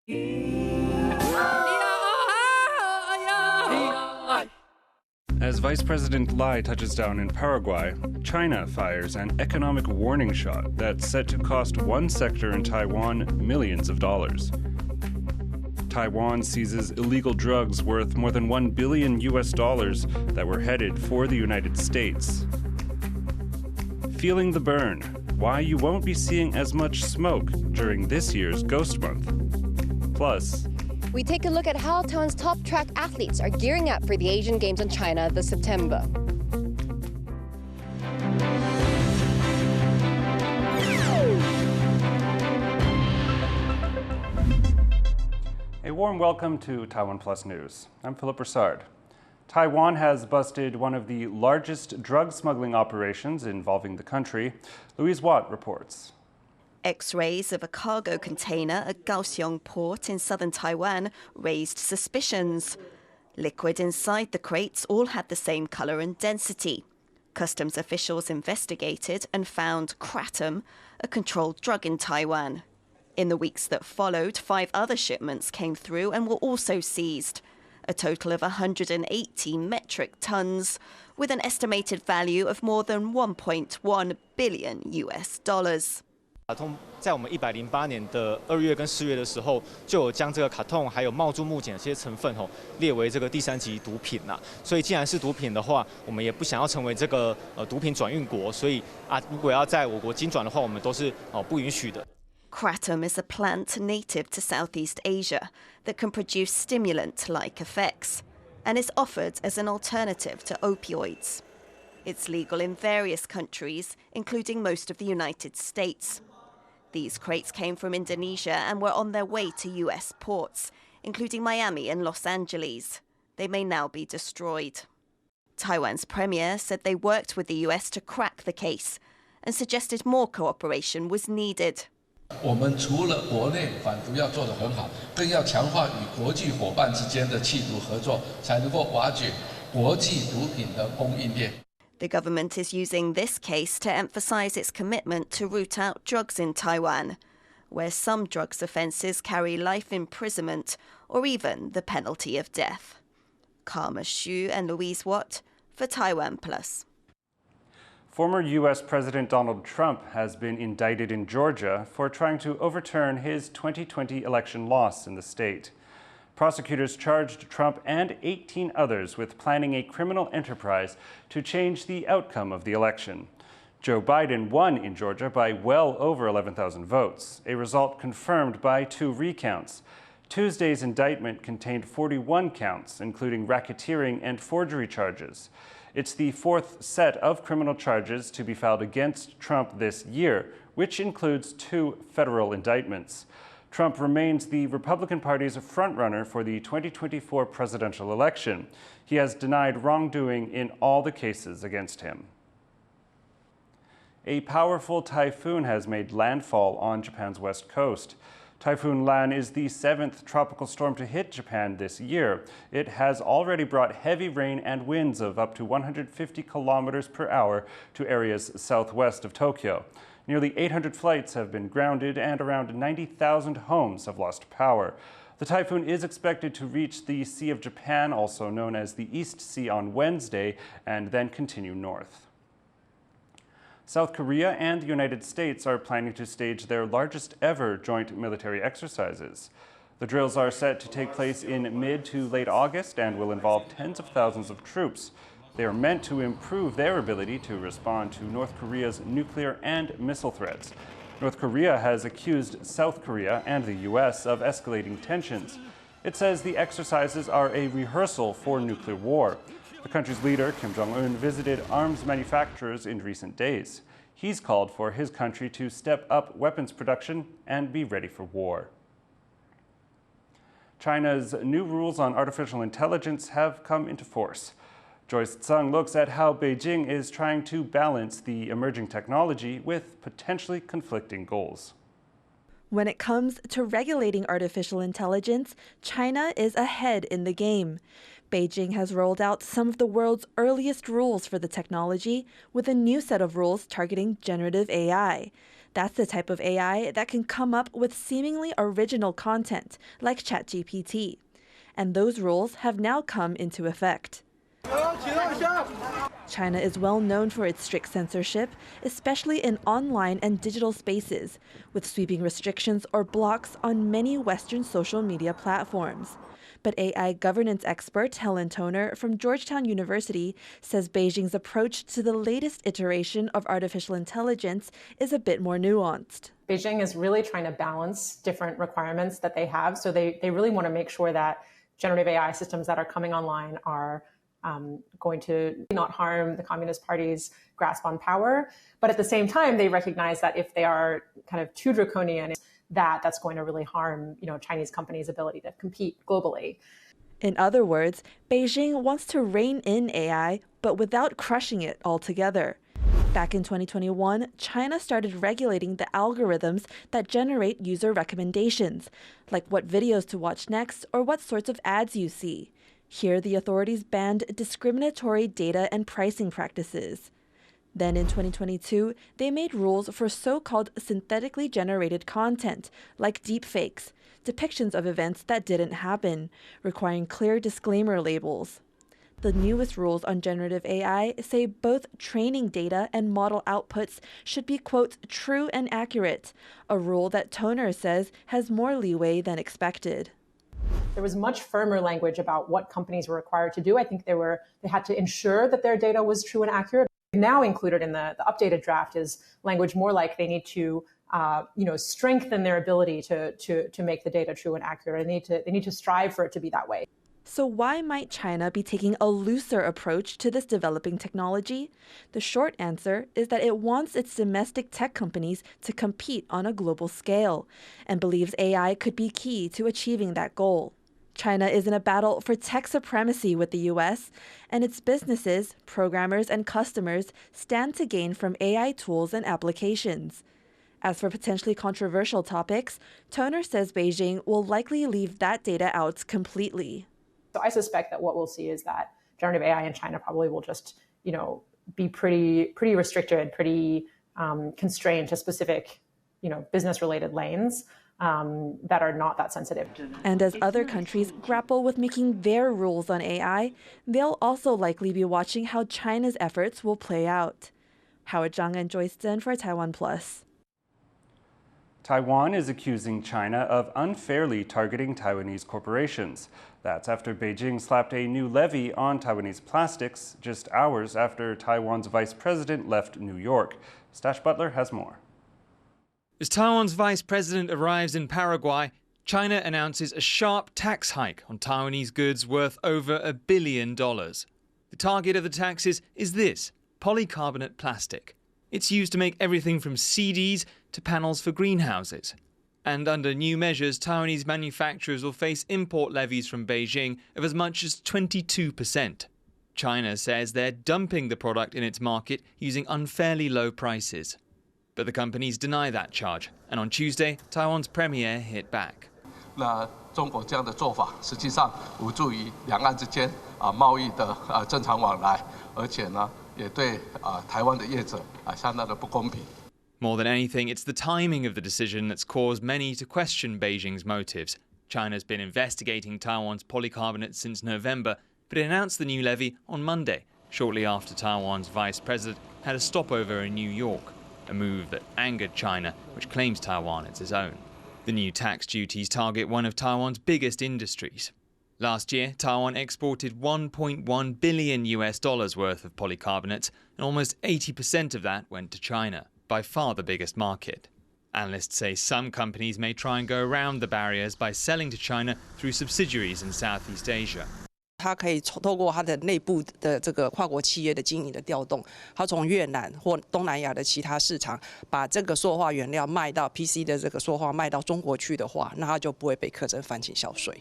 As Vice President Lai touches down in Paraguay, China fires an economic warning shot that's set to cost one sector in Taiwan millions of dollars. Taiwan seizes illegal drugs worth more than $1 billion that were headed for the United States. Feeling the burn, why you won't be seeing as much smoke during this year's Ghost Month. Plus, we take a look at how Taiwan's top track athletes are gearing up for the Asian Games in China this September. A warm welcome to TaiwanPlus News. I'm Philip Broussard. Taiwan has busted one of the largest drug smuggling operations involving the country. Louise Watt reports. X-rays of a cargo container at Kaohsiung port in southern Taiwan raised suspicions. Liquid inside the crates all had the same color and density. Customs officials investigated and found kratom, a controlled drug in Taiwan. In the weeks that followed, 5 other shipments came through and were also seized. A total of 180 metric tons, with an estimated value of more than $1.1 billion. 卡通在我们108年的2月跟4月的时候，就有将这个卡通还有冒珠木碱这些成分列为这个第3级毒品啦。所以既然是毒品的话，我们也不想要成为这个毒品转运国，所以如果要在我国经转的话，我们都是不允许的。Kratom is a plant native to Southeast Asia that can produce stimulant-like effects and is offered as an alternative to opioids. It's legal in various countries, including most of the United States. These crates came from Indonesia and were on their way to US ports, including Miami and Los Angeles. They may now be destroyed. Taiwan's premier said they worked with the US to crack the case and suggested more cooperation was needed. 我们除了国内反毒要做得很好，更要强化与国际伙伴之间的缉毒合作，才能够瓦解国际毒品的供应链。 The government is using this case to emphasize its commitment to root out drugs in Taiwan, where some drugs offences carry life imprisonment or even the penalty of death. Karma Xu and Louise Watt for TaiwanPlus. Former U.S. President Donald Trump has been indicted in Georgia for trying to overturn his 2020 election loss in the state. Prosecutors charged Trump and 18 others with planning a criminal enterprise to change the outcome of the election. Joe Biden won in Georgia by well over 11,000 votes, a result confirmed by 2 recounts. Tuesday's indictment contained 41 counts, including racketeering and forgery charges. It's the 4th set of criminal charges to be filed against Trump this year, which includes 2 federal indictments. Trump remains the Republican Party's frontrunner for the 2024 presidential election. He has denied wrongdoing in all the cases against him. A powerful typhoon has made landfall on Japan's west coast. Typhoon Lan is the 7th tropical storm to hit Japan this year. It has already brought heavy rain and winds of up to 150 kilometers per hour to areas southwest of Tokyo. Nearly 800 flights have been grounded and around 90,000 homes have lost power. The typhoon is expected to reach the Sea of Japan, also known as the East Sea, on Wednesday and then continue north. South Korea and the United States are planning to stage their largest ever joint military exercises. The drills are set to take place in mid to late August and will involve tens of thousands of troops. They are meant to improve their ability to respond to North Korea's nuclear and missile threats. North Korea has accused South Korea and the U.S. of escalating tensions. It says the exercises are a rehearsal for nuclear war. The country's leader, Kim Jong-un, visited arms manufacturers in recent days. He's called for his country to step up weapons production and be ready for war. China's new rules on artificial intelligence have come into force. Joyce Tseng looks at how Beijing is trying to balance the emerging technology with potentially conflicting goals. When it comes to regulating artificial intelligence, China is ahead in the game. Beijing has rolled out some of the world's earliest rules for the technology with a new set of rules targeting generative AI. That's the type of AI that can come up with seemingly original content, like ChatGPT. And those rules have now come into effect. China is well known for its strict censorship, especially in online and digital spaces, with sweeping restrictions or blocks on many Western social media platforms. But AI governance expert Helen Toner from Georgetown University says Beijing's approach to the latest iteration of artificial intelligence is a bit more nuanced. Beijing is really trying to balance different requirements that they have. So they really want to make sure that generative AI systems that are coming online are going to not harm the Communist Party's grasp on power. But at the same time, they recognize that if they are kind of too draconian, that's going to really harm, Chinese companies' ability to compete globally. In other words, Beijing wants to rein in AI, but without crushing it altogether. Back in 2021, China started regulating the algorithms that generate user recommendations, like what videos to watch next or what sorts of ads you see. Here, the authorities banned discriminatory data and pricing practices. Then in 2022, they made rules for so-called synthetically generated content, like deepfakes, depictions of events that didn't happen, requiring clear disclaimer labels. The newest rules on generative AI say both training data and model outputs should be, quote, true and accurate, a rule that Toner says has more leeway than expected. There was much firmer language about what companies were required to do. I think they had to ensure that their data was true and accurate. Now included in the updated draft is language more like they need to strengthen their ability to make the data true and accurate. They need to strive for it to be that way. So why might China be taking a looser approach to this developing technology? The short answer is that it wants its domestic tech companies to compete on a global scale and believes AI could be key to achieving that goal. China is in a battle for tech supremacy with the U.S., and its businesses, programmers, and customers stand to gain from AI tools and applications. As for potentially controversial topics, Toner says Beijing will likely leave that data out completely. So I suspect that what we'll see is that generative AI in China probably will just, be pretty restricted, pretty constrained to specific, business-related lanes that are not that sensitive. And as other countries grapple with making their rules on AI, they'll also likely be watching how China's efforts will play out. Howard Zhang and Joyce Tseng for TaiwanPlus. Taiwan is accusing China of unfairly targeting Taiwanese corporations. That's after Beijing slapped a new levy on Taiwanese plastics just hours after Taiwan's vice president left New York. Stash Butler has more. As Taiwan's vice president arrives in Paraguay, China announces a sharp tax hike on Taiwanese goods worth over $1 billion. The target of the taxes is this, polycarbonate plastic. It's used to make everything from CDs to panels for greenhouses. And under new measures, Taiwanese manufacturers will face import levies from Beijing of as much as 22%. China says they're dumping the product in its market using unfairly low prices. But the companies deny that charge, and on Tuesday, Taiwan's premier hit back. 那中国这样的做法，实际上无助于两岸之间贸易的正常往来，而且呢，也对台湾的业者相当的不公平。 More than anything, it's the timing of the decision that's caused many to question Beijing's motives. China's been investigating Taiwan's polycarbonate since November, but it announced the new levy on Monday, shortly after Taiwan's vice president had a stopover in New York, a move that angered China, which claims Taiwan as its own. The new tax duties target one of Taiwan's biggest industries. Last year, Taiwan exported $1.1 billion worth of polycarbonates, and almost 80% of that went to China, by far the biggest market. Analysts say some companies may try and go around the barriers by selling to China through subsidiaries in Southeast Asia. 它可以透过它的内部的这个跨国企业的经营的调动，它从越南或东南亚的其他市场把这个塑化原料卖到 PC 的这个塑化卖到中国去的话，那它就不会被课征反倾销税。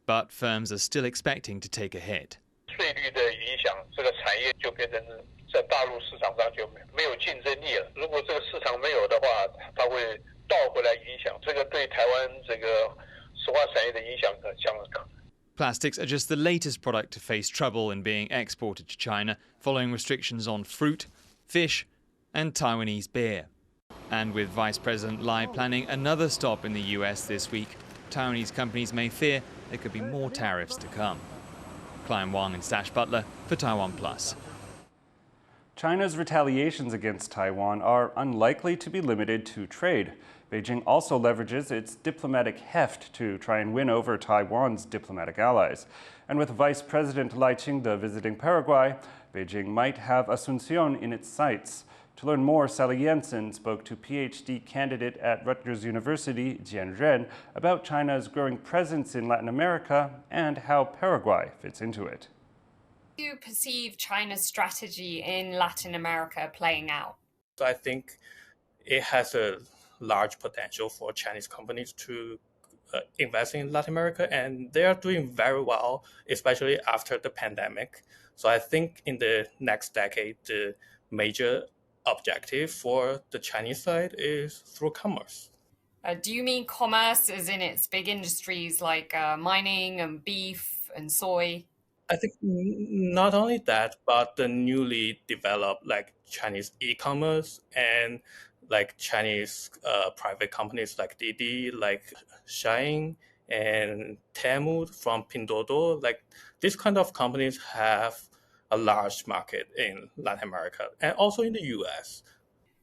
But firms are still expecting to take a hit. 税率的影响，这个产业就变成在大陆市场上就没有竞争力了。如果这个市场没有的话，它会倒回来影响，这个对台湾这个塑化产业的影响相当大。 Plastics are just the latest product to face trouble in being exported to China, following restrictions on fruit, fish, and Taiwanese beer. And with Vice President Lai planning another stop in the US this week, Taiwanese companies may fear there could be more tariffs to come. Clive Wang and Stash Butler for TaiwanPlus. China's retaliations against Taiwan are unlikely to be limited to trade. Beijing also leverages its diplomatic heft to try and win over Taiwan's diplomatic allies. And with Vice President Ching-te visiting Paraguay, Beijing might have Asuncion in its sights. To learn more, Sally Jensen spoke to PhD candidate at Rutgers University, Jian Ren, about China's growing presence in Latin America and how Paraguay fits into it. Do you perceive China's strategy in Latin America playing out? I think it has a large potential for Chinese companies to invest in Latin America, and they are doing very well, especially after the pandemic. So I think in the next decade, the major objective for the Chinese side is through commerce. Do you mean commerce as in its big industries like mining and beef and soy? I think not only that, but the newly developed like Chinese e-commerce and like Chinese private companies like Didi, like Shein and Temu from Pinduoduo, like these kind of companies have a large market in Latin America and also in the US.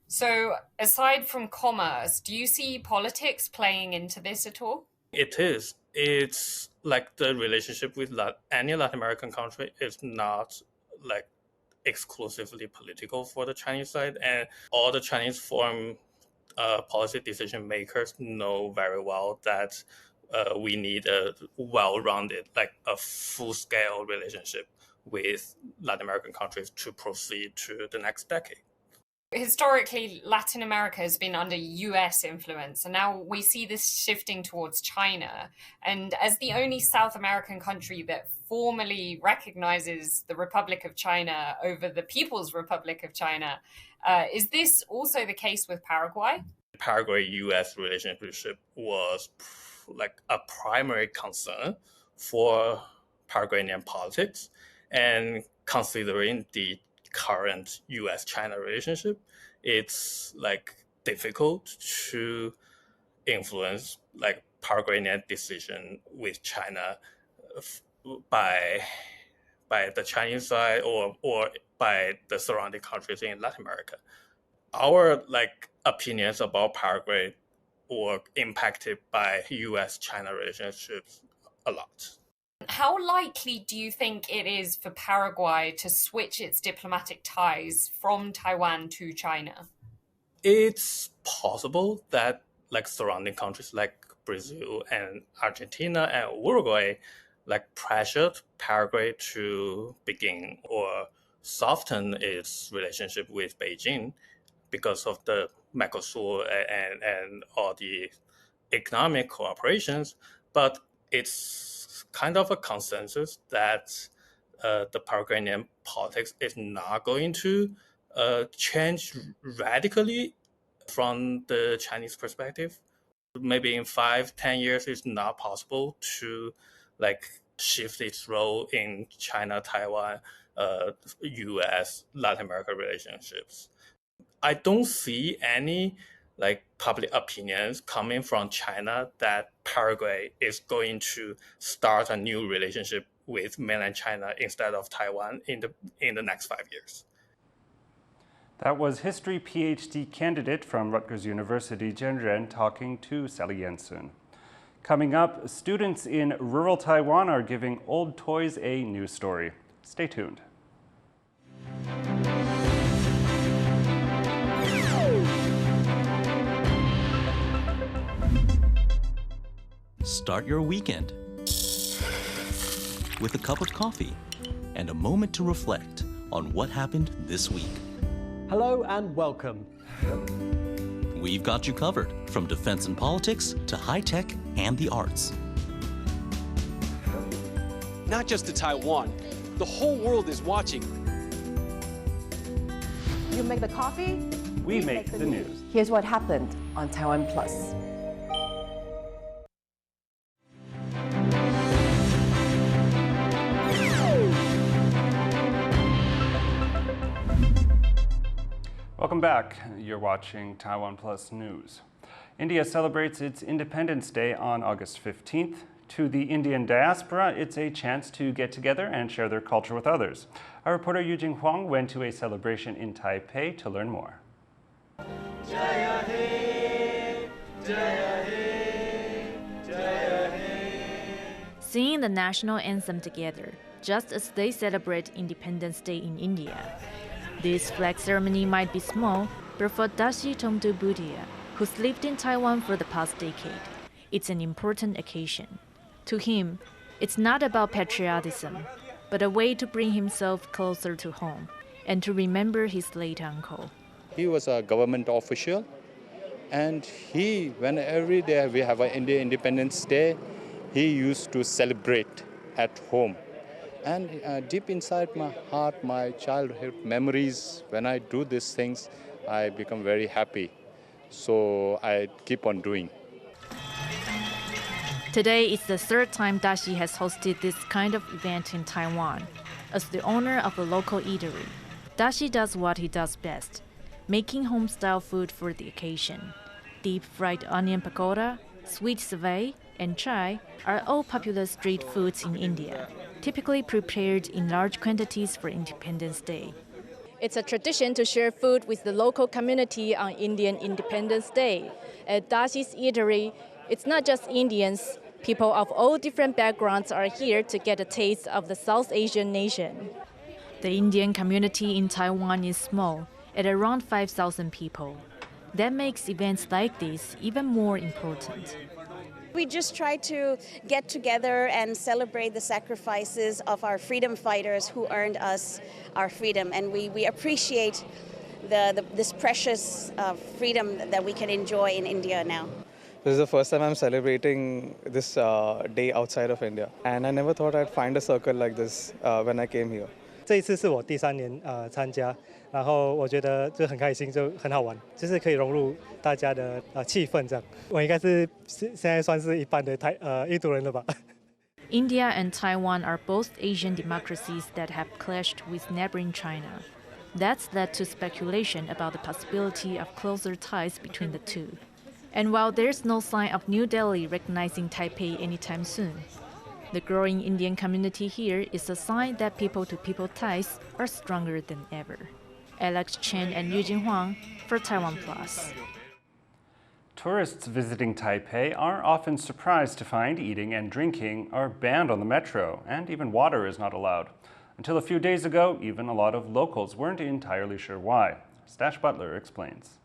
So aside from commerce, do you see politics playing into this at all? It is. It's like the relationship with any Latin American country is not like exclusively political for the Chinese side, and all the Chinese foreign policy decision makers know very well that we need a well-rounded, like a full-scale relationship with Latin American countries to proceed to the next decade. Historically, Latin America has been under US influence, and now we see this shifting towards China. And as the only South American country that formally recognizes the Republic of China over the People's Republic of China, is this also the case with Paraguay? Paraguay-US relationship was like a primary concern for Paraguayan politics, and considering the current US-China relationship, it's like difficult to influence like Paraguayan decision with China by the Chinese side or by the surrounding countries in Latin America. Our like opinions about Paraguay were impacted by US-China relationships a lot. How likely do you think it is for Paraguay to switch its diplomatic ties from Taiwan to China? It's possible that like surrounding countries like Brazil and Argentina and Uruguay like pressured Paraguay to begin or soften its relationship with Beijing because of the Mercosur and all the economic cooperations, but it's kind of a consensus that the Paraguayan politics is not going to change radically from the Chinese perspective. Maybe in 5-10 years, it's not possible to like shift its role in China, Taiwan, US, Latin America relationships. I don't see any like public opinions coming from China that Paraguay is going to start a new relationship with mainland China instead of Taiwan in the next 5 years. That was history PhD candidate from Rutgers University, Jian Ren, talking to Sally Jensen. Coming up, students in rural Taiwan are giving old toys a new story. Stay tuned. Start your weekend with a cup of coffee and a moment to reflect on what happened this week. Hello and welcome. We've got you covered, from defense and politics to high tech and the arts. Not just to Taiwan, the whole world is watching. You make the coffee, we make the news. Here's what happened on TaiwanPlus. Welcome back. You're watching Taiwan Plus News. India celebrates its Independence Day on August 15th. To the Indian diaspora, it's a chance to get together and share their culture with others. Our reporter Yujing Huang went to a celebration in Taipei to learn more. Jaya He, Jaya He, Jaya He. Singing the national anthem together, just as they celebrate Independence Day in India. This flag ceremony might be small, but for Dashi Tongdu Bhutia, who's lived in Taiwan for the past decade, it's an important occasion. To him, it's not about patriotism, but a way to bring himself closer to home and to remember his late uncle. He was a government official, and when every day we have an Independence Day, he used to celebrate at home. And deep inside my heart, my childhood memories, when I do these things, I become very happy. So I keep on doing. Today is the third time Dashi has hosted this kind of event in Taiwan. As the owner of a local eatery, Dashi does what he does best, making home-style food for the occasion. Deep-fried onion pakoda, sweet savay, and chai are all popular street foods in India, typically prepared in large quantities for Independence Day. It's a tradition to share food with the local community on Indian Independence Day. At Dashi's eatery, it's not just Indians. People of all different backgrounds are here to get a taste of the South Asian nation. The Indian community in Taiwan is small, at around 5,000 people. That makes events like this even more important. We just try to get together and celebrate the sacrifices of our freedom fighters who earned us our freedom. And we appreciate this precious freedom that we can enjoy in India now. This is the first time I'm celebrating this day outside of India. And I never thought I'd find a circle like this when I came here. 这一次是我第3年参加，然后我觉得就很开心，就很好玩，就是可以融入大家的气氛这样。我应该是现在算是一半的印度人了吧。India and Taiwan are both Asian democracies that have clashed with neighboring China. That's led to speculation about the possibility of closer ties between the two. And while there's no sign of New Delhi recognizing Taipei anytime soon, the growing Indian community here is a sign that people-to-people ties are stronger than ever. Alex Chen and Yujing Huang for TaiwanPlus. Tourists visiting Taipei are often surprised to find eating and drinking are banned on the metro, and even water is not allowed. Until a few days ago, even a lot of locals weren't entirely sure why. Stash Butler explains.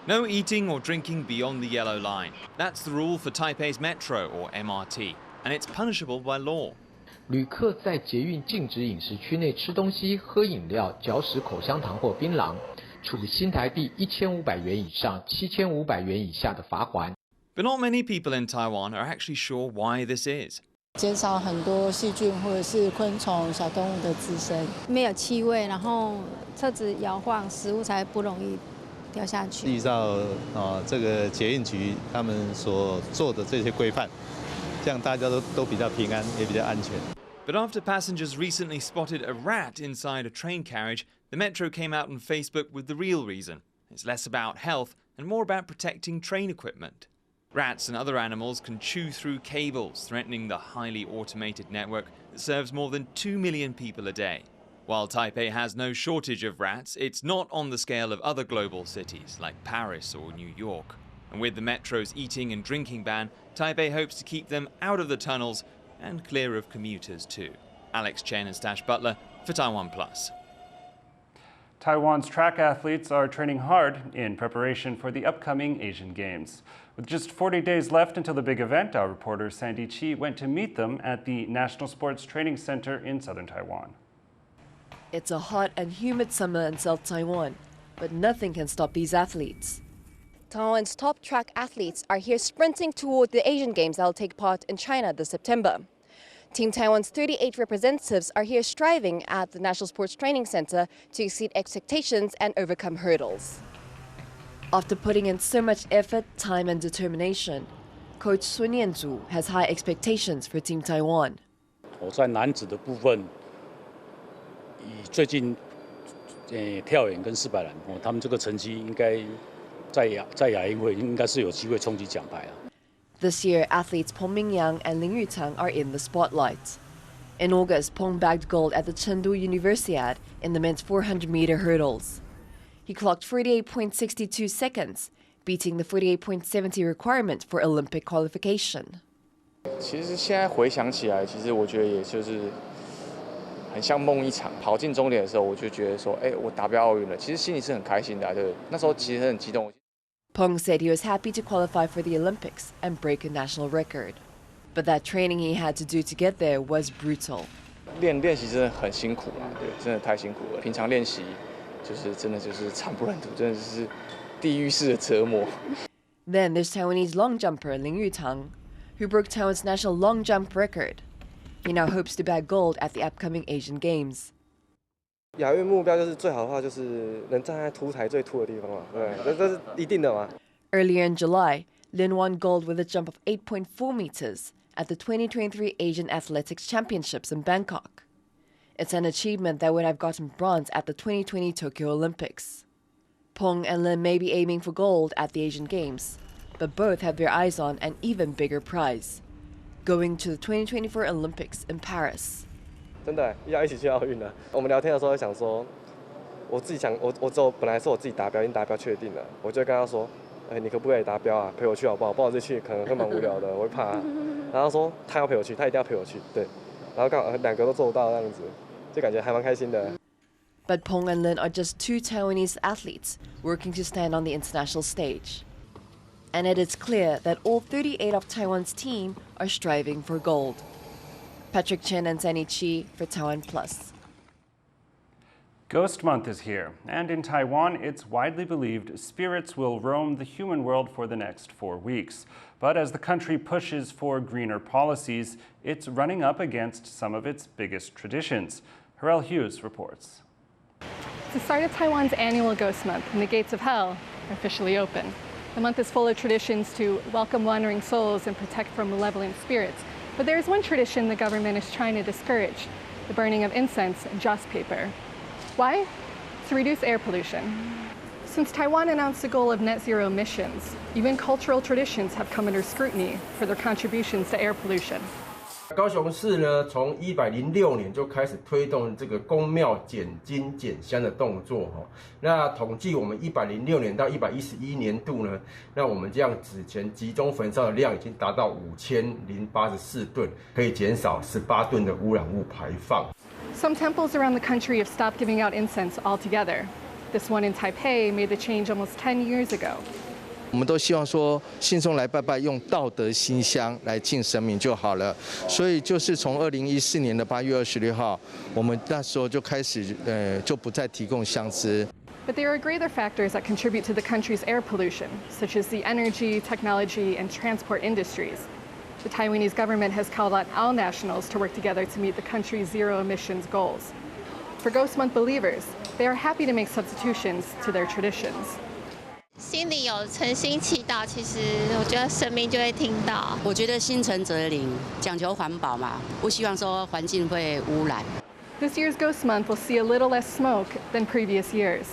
No eating or drinking beyond the yellow line. That's the rule for Taipei's Metro, or MRT, and it's punishable by law. 旅客在捷运禁止饮食区内吃东西、喝饮料、嚼食口香糖或槟榔，处新台币1500元以上7500元以下的罚款。 But not many people in Taiwan are actually sure why this is. 减少很多细菌或者是昆虫、小动物的滋生，没有气味，然后车子摇晃，食物才不容易掉下去。依照这个捷运局他们所做的这些规范，这样大家都比较平安，也比较安全。 But after passengers recently spotted a rat inside a train carriage, the Metro came out on Facebook with the real reason. It's less about health and more about protecting train equipment. Rats and other animals can chew through cables, threatening the highly automated network that serves more than 2 million people a day. While Taipei has no shortage of rats, it's not on the scale of other global cities like Paris or New York. And with the Metro's eating and drinking ban, Taipei hopes to keep them out of the tunnels and clear of commuters too. Alex Chen and Stash Butler for TaiwanPlus. Taiwan's track athletes are training hard in preparation for the upcoming Asian Games. With just 40 days left until the big event, our reporter Sandy Chi went to meet them at the National Sports Training Center in southern Taiwan. It's a hot and humid summer in South Taiwan, but nothing can stop these athletes. Taiwan's top track athletes are here sprinting toward the Asian Games that will take part in China this September. Team Taiwan's 38 representatives are here striving at the National Sports Training Center to exceed expectations and overcome hurdles. After putting in so much effort, time and determination, Coach Sun Yanzu has high expectations for Team Taiwan. 我在男子的部分，以最近跳远跟400栏他们这个成绩应该在亚运会应该是有机会冲击奖牌啊。This year, athletes Peng Mingyang and Ling Yutang are in the spotlight. In August, Peng bagged gold at the Chengdu Universiade in the men's 400-meter hurdles. He clocked 48.62 seconds, beating the 48.70 requirement for Olympic qualification. 其实现在回想起来，其实我觉得也就是很像梦一场。跑进终点的时候，我就觉得说，我达标奥运了。其实心里是很开心的，对，那时候其实很激动。Peng said he was happy to qualify for the Olympics and break a national record. But that training he had to do to get there was brutal. 练习真的很辛苦啊，对，真的太辛苦了。平常练习就是真的就是惨不忍睹，真的是地狱式的折磨。Then there's Taiwanese long jumper Ling Yutang, who broke Taiwan's national long jump record. He now hopes to bag gold at the upcoming Asian Games. 亚运目标就是最好的话就是能站在凸台最凸的地方嘛，对，这是一定的嘛。Earlier in July, Lin won gold with a jump of 8.4 meters at the 2023 Asian Athletics Championships in Bangkok. It's an achievement that would have gotten bronze at the 2020 Tokyo Olympics. Peng and Lin may be aiming for gold at the Asian Games, but both have their eyes on an even bigger prize, going to the 2024 Olympics in Paris. 真的要一起去奥运了。我们聊天的时候想说，我本来是我自己达标，已经达标确定了，我就跟他说，你可不可以达标啊？陪我去好不好？不然我这去可能会蛮无聊的，我会怕。然后说他要陪我去，他一定要陪我去，对。然后刚好两个都做不到这样子，就感觉还蛮开心的。But Peng and Lin are just two Taiwanese athletes working to stand on the international stage. And it is clear that all 38 of Taiwan's team are striving for gold. Patrick Chen and Sunny Chi for TaiwanPlus. Ghost Month is here, and in Taiwan, it's widely believed spirits will roam the human world for the next 4 weeks. But as the country pushes for greener policies, it's running up against some of its biggest traditions. Harel Hughes reports. It's the start of Taiwan's annual Ghost Month, and the gates of hell are officially open. The month is full of traditions to welcome wandering souls and protect from malevolent spirits. But there is one tradition the government is trying to discourage: the burning of incense and joss paper. Why? To reduce air pollution. Since Taiwan announced the goal of net zero emissions, even cultural traditions have come under scrutiny for their contributions to air pollution. 高雄市呢，从106年就开始推动这个公庙减金减香的动作哈。那统计我们106年到111年度呢，那我们这样纸钱集中焚烧的量已经达到5084吨，可以减少18吨的污染物排放。Some temples around the country have stopped giving out incense altogether. This one in Taipei made the change almost 10 years ago. 我们都希望说，信众来拜拜用道德馨香来敬神明就好了。所以就是从2014年的8月26号，我们那时候就开始就不再提供香资。But there are greater factors that contribute to the country's air pollution, such as the energy, technology, and transport industries. The Taiwanese government has called on all nationals to work together to meet the country's zero emissions goals. For Ghost Month believers, they are happy to make substitutions to their traditions. 心里有诚心祈祷，其实我觉得神明就会听到。我觉得心诚则灵，讲求环保嘛，不希望说环境会污染。This year's Ghost Month will see a little less smoke than previous years.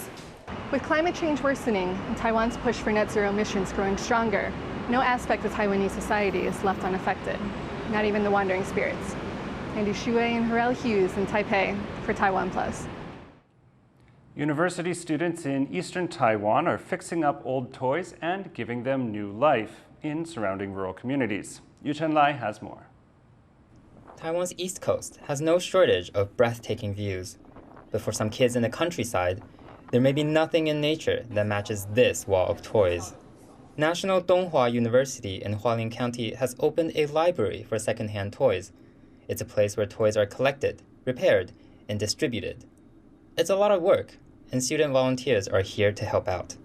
With climate change worsening and Taiwan's push for net zero emissions growing stronger, no aspect of Taiwanese society is left unaffected, not even the wandering spirits. Andy Xue and Harel Hughes in Taipei for TaiwanPlus. University students in eastern Taiwan are fixing up old toys and giving them new life in surrounding rural communities. Yu Chen-lai has more. Taiwan's east coast has no shortage of breathtaking views. But for some kids in the countryside, there may be nothing in nature that matches this wall of toys. National Donghua University in Hualien County has opened a library for secondhand toys. It's a place where toys are collected, repaired, and distributed. It's a lot of work, and student volunteers are here to help out.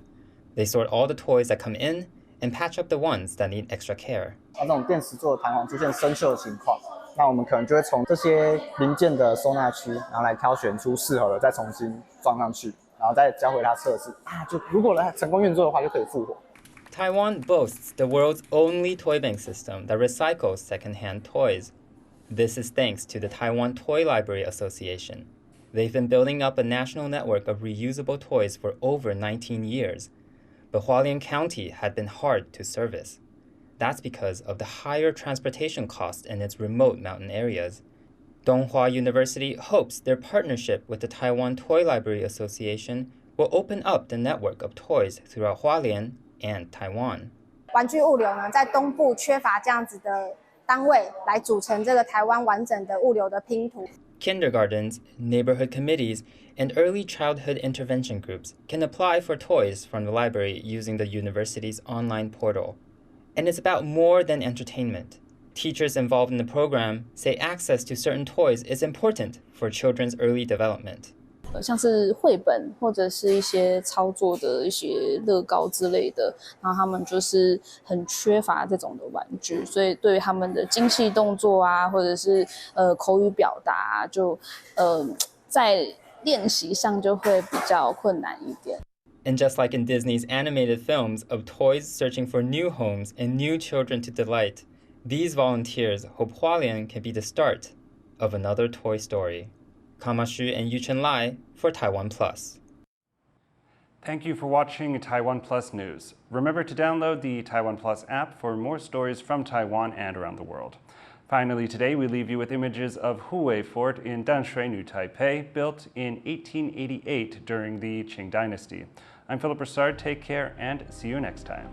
They sort all the toys that come in and patch up the ones that need extra care. 这种电池做的弹簧出现生锈的情况，那我们可能就会从这些零件的收纳区，然后来挑选出适合的，再重新装上去，然后再交回它测试。就如果成功运作的话，就可以复活。Taiwan boasts the world's only toy bank system that recycles secondhand toys. This is thanks to the Taiwan Toy Library Association. They've been building up a national network of reusable toys for over 19 years, but Hualien County had been hard to service. That's because of the higher transportation costs in its remote mountain areas. Donghua University hopes their partnership with the Taiwan Toy Library Association will open up the network of toys throughout Hualien and Taiwan. 玩具物流呢，在东部缺乏这样子的单位来组成这个台湾完整的物流的拼图。Kindergartens, neighborhood committees, and early childhood intervention groups can apply for toys from the library using the university's online portal. And it's about more than entertainment. Teachers involved in the program say access to certain toys is important for children's early development. 像是绘本或者是一些操作的一些乐高之类的，然后他们就是很缺乏这种的玩具，所以对于他们的精细动作啊，或者是口语表达啊，就在练习上就会比较困难一点。And just like in Disney's animated films of toys searching for new homes and new children to delight, these volunteers hope Hualien can be the start of another toy story. Kamashu and Yuchen Lai for TaiwanPlus. Thank you for watching TaiwanPlus News. Remember to download the TaiwanPlus app for more stories from Taiwan and around the world. Finally, today we leave you with images of Huwei Fort in Danshui, New Taipei, built in 1888 during the Qing Dynasty. I'm Philip Broussard. Take care and see you next time.